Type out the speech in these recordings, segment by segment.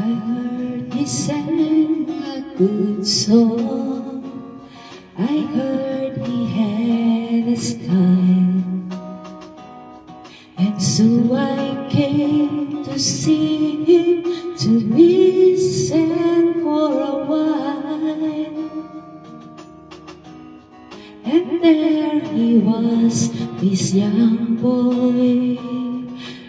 I heard he sang a good song. I heard he had a style, and so I came to see him, to listen for a while. And there he was, this young boy,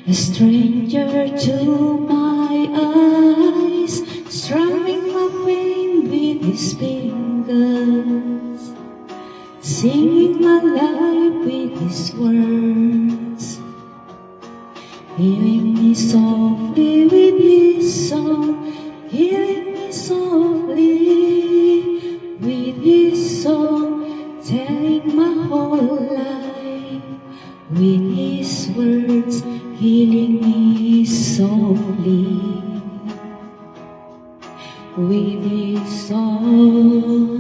a stranger to my eyes, strumming my pain with his fingers, singing my life with his words, healing me softly with his song, healing me softly with his song, telling my whole life with his words, healing me softly with his song.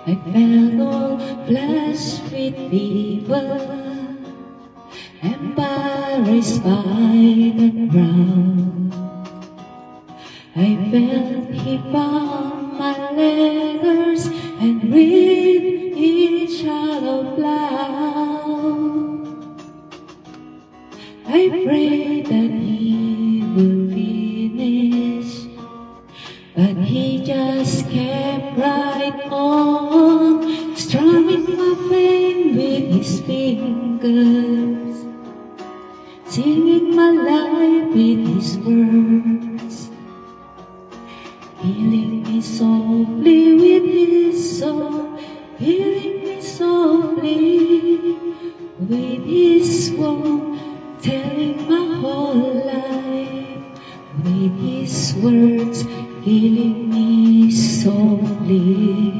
I felt all flushed with fever, embarrassed by the crowd. I felt he found my letters and read each out loud. I prayed that he would finish, but he just kept right on, strumming my pain with his fingers, singing my life with his words, healing me softly with his song, healing me softly with his song, telling my whole life with his words, healing me softly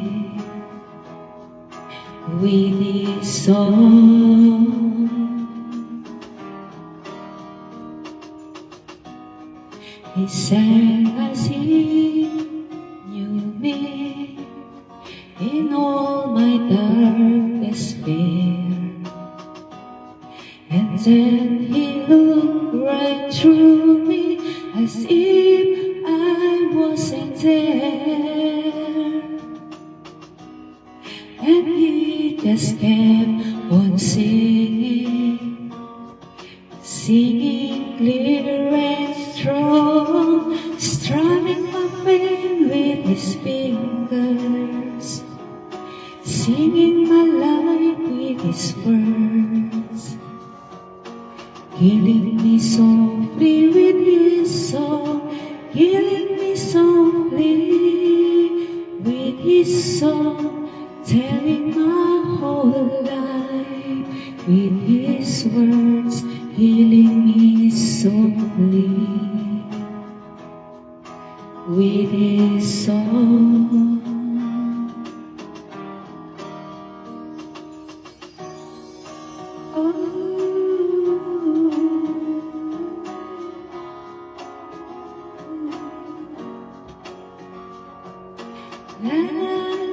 with his song. He sang as he knew me in all my darkest fear, and then he looked right through me as if I wasn't there, and he just kept on singing, singing clear and strong, strumming my pain with his fingers, singing my life with his words, healing me softly with his song, healing me softly with his song, telling my whole life with his words, healing me softly with his song. Oh, la, la.